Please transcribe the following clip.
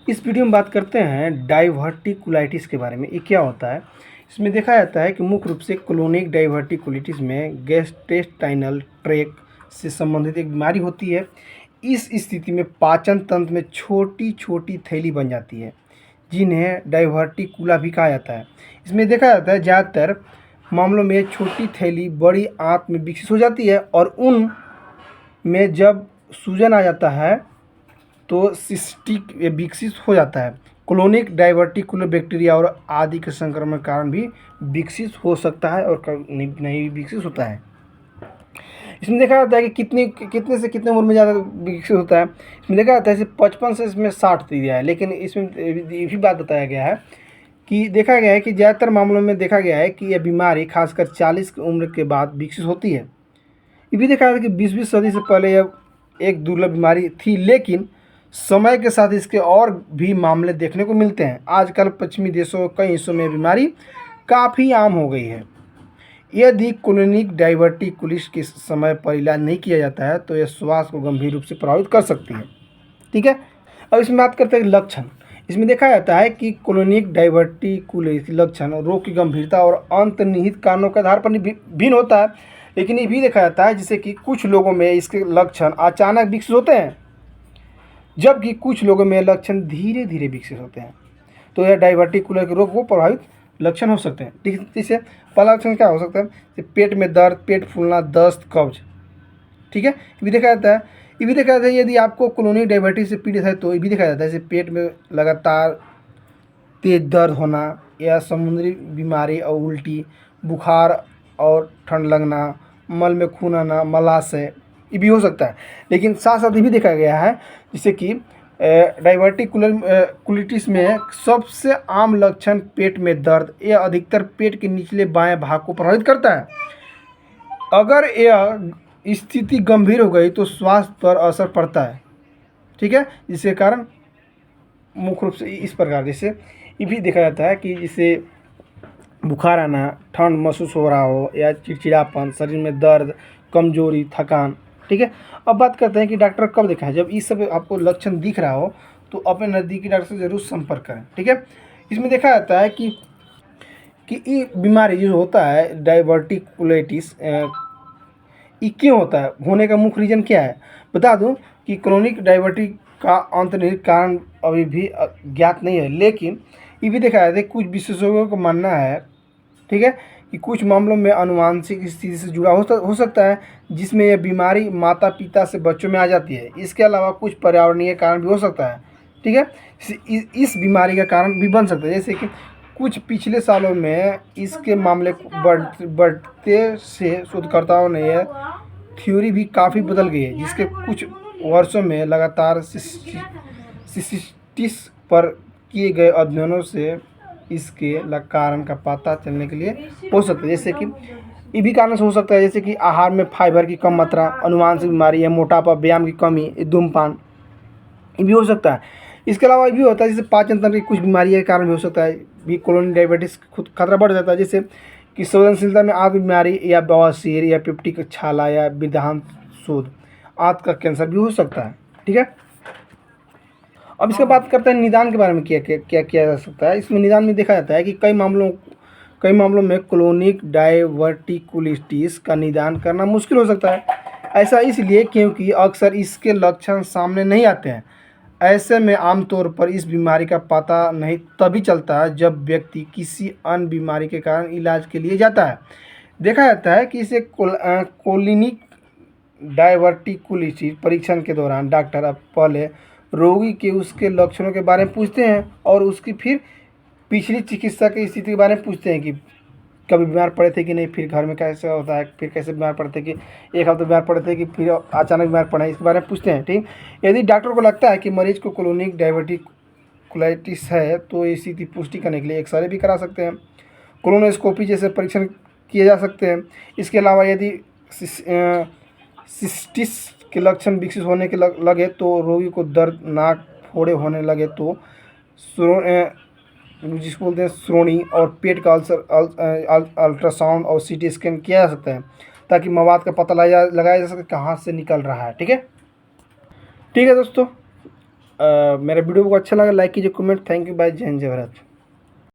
इस वीडियो में बात करते हैं डाइवर्टिकुलाइटिस के बारे में। ये क्या होता है? इसमें देखा जाता है कि मुख्य रूप से क्लोनिक डाइवर्टिकुलिटिस में गैस्ट्रोइंटेस्टाइनल ट्रैक्ट से संबंधित एक बीमारी होती है। इस स्थिति में पाचन तंत्र में छोटी छोटी थैली बन जाती है, जिन्हें डाइवर्टिकुला भी कहा जाता है। इसमें देखा जाता है ज़्यादातर मामलों में छोटी थैली बड़ी आंत में विकसित हो जाती है और उन में जब सूजन आ जाता है तो सिस्टिक विकसित हो जाता है। क्लोनिक डाइवर्टिकुलर बैक्टीरिया और आदि के संक्रमण के कारण भी विकसित हो सकता है और नहीं विकसित होता है। इसमें देखा जाता है कि कितने से कितने उम्र में ज़्यादा विकसित होता है। इसमें देखा जाता है जैसे 55 से इसमें 60 दिया है, लेकिन इसमें ये भी बात बताया गया है कि देखा गया है कि ज़्यादातर मामलों में देखा गया है कि यह बीमारी खासकर 40 की उम्र के बाद विकसित होती है। ये भी देखा जाता है कि 20वीं सदी से पहले यह एक दुर्लभ बीमारी थी, लेकिन समय के साथ इसके और भी मामले देखने को मिलते हैं। आजकल पश्चिमी देशों कई हिस्सों में बीमारी काफ़ी आम हो गई है। यदि क्लोनिक डाइवर्टिकुलिस के समय पर इलाज नहीं किया जाता है तो यह स्वास्थ्य को गंभीर रूप से प्रभावित कर सकती है। ठीक है, अब इसमें बात करते हैं लक्षण। इसमें देखा जाता है कि क्लोनिक डाइवर्टिकुलिस लक्षण रोग की गंभीरता और अंतर्निहित कारणों के आधार पर भिन्न होता है, लेकिन ये भी देखा जाता है जैसे कि कुछ लोगों में इसके लक्षण अचानक विकसित होते हैं, जबकि कुछ लोगों में लक्षण धीरे धीरे विकसित होते हैं। तो यह डाइवर्टिकुलर के रोग को प्रभावित लक्षण हो सकते हैं। ठीक है, जैसे पहला लक्षण क्या हो सकता है? जैसे पेट में दर्द, पेट फूलना, दस्त, कब्ज। ठीक है, ये भी देखा जाता है। ये भी देखा जाता है यदि आपको क्लोनिक डायबिटीज से पीड़ित है तो ये भी देखा जाता है जैसे पेट में लगातार तेज दर्द होना या समुद्री बीमारी और उल्टी, बुखार और ठंड लगना, मल में खून आना, मलाशय, ये भी हो सकता है। लेकिन साथ साथ ये भी देखा गया है जैसे कि डाइवर्टिकुलिटिस में सबसे आम लक्षण पेट में दर्द, यह अधिकतर पेट के निचले बाएं भाग को प्रभावित करता है। अगर यह स्थिति गंभीर हो गई तो स्वास्थ्य पर असर पड़ता है। ठीक है, जिसके कारण मुख्य रूप से इस प्रकार जैसे ये भी देखा जाता है कि जैसे बुखार आना, ठंड महसूस हो रहा हो या चिड़चिड़ापन, शरीर में दर्द, कमजोरी, थकान। ठीक है, अब बात करते हैं कि डॉक्टर कब दिखाएं। जब इस सब आपको लक्षण दिख रहा हो तो अपने नज़दीकी डॉक्टर से ज़रूर संपर्क करें। ठीक है, इसमें देखा जाता है कि ये बीमारी जो होता है डाइवर्टिकुलाइटिस, ये क्यों होता है, होने का मुख्य रीज़न क्या है? बता दूं कि क्रोनिक डायबिटीज का अंतर्निहित कारण अभी भी ज्ञात नहीं है, लेकिन ये भी देखा जाता है कुछ विशेषज्ञों का मानना है, ठीक है, कि कुछ मामलों में आनुवांशिक स्थिति से जुड़ा हो सकता है, जिसमें यह बीमारी माता पिता से बच्चों में आ जाती है। इसके अलावा कुछ पर्यावरणीय कारण भी हो सकता है। ठीक है, इस बीमारी का कारण भी बन सकता है, जैसे कि कुछ पिछले सालों में इसके मामले बढ़ते से शोधकर्ताओं ने यह थ्योरी भी काफ़ी बदल गई है, जिसके कुछ वर्षों में लगातार सिस्टिस पर किए गए अध्ययनों से इसके कारण का पता चलने के लिए हो सकता है। जैसे कि ये भी कारण से हो सकता है जैसे कि आहार में फाइबर की कम मात्रा, अनुवांशिक बीमारी या मोटापा, व्यायाम की कमी, धूम्रपान, ये भी हो सकता है। इसके अलावा ये भी होता है जैसे पाचन तंत्र की कुछ बीमारी के कारण भी हो सकता है, भी क्रोनिक डायबिटीज खुद खतरा बढ़ जाता है, जैसे कि संवेदनशीलता में आंत बीमारी या बवासीर या पेप्टिक छाला या वृद्धांत शोध, आंत का कैंसर भी हो सकता है। ठीक है, अब इसके बात करते हैं निदान के बारे में, क्या क्या किया जा सकता है। इसमें निदान में देखा जाता है कि कई मामलों में क्लोनिक डाइवर्टिकुलिटिस का निदान करना मुश्किल हो सकता है। ऐसा इसलिए क्योंकि अक्सर इसके लक्षण सामने नहीं आते हैं। ऐसे में आमतौर पर इस बीमारी का पता नहीं तभी चलता है जब व्यक्ति किसी अन्य बीमारी के कारण इलाज के लिए जाता है। देखा जाता है कि इसे क्लिनिक डाइवर्टिकुलिटिस परीक्षण के दौरान डॉक्टर अब पहले रोगी के उसके लक्षणों के बारे में पूछते हैं और उसकी फिर पिछली चिकित्सा की स्थिति के बारे में पूछते हैं कि कभी बीमार पड़े थे कि नहीं, फिर घर में कैसे होता है, फिर कैसे बीमार पड़े थे, कि एक हफ्ते बीमार पड़े थे कि फिर अचानक बीमार पड़े, इसके बारे में पूछते हैं। ठीक, यदि डॉक्टर को लगता है कि मरीज को क्लोनिक डाइवर्टिकुलाइटिस है तो ये स्थिति पुष्टि करने के लिए एक्सरे भी करा सकते हैं, कोलोनोस्कोपी जैसे परीक्षण किए जा सकते हैं। इसके अलावा यदि सिस्टिस के लक्षण विकसित होने के लगे तो रोगी को दर्द, नाक फोड़े होने लगे तो जिसको बोलते हैं श्रोणी और पेट का अल्ट्रासाउंड और सीटी स्कैन किया जा सकता है, ताकि मवाद का पता लगाया जा सके कहाँ से निकल रहा है। ठीक है, ठीक है दोस्तों, मेरा वीडियो को अच्छा लगा लाइक कीजिए, कमेंट। थैंक यू, बाय, जय हिंद, जय भारत।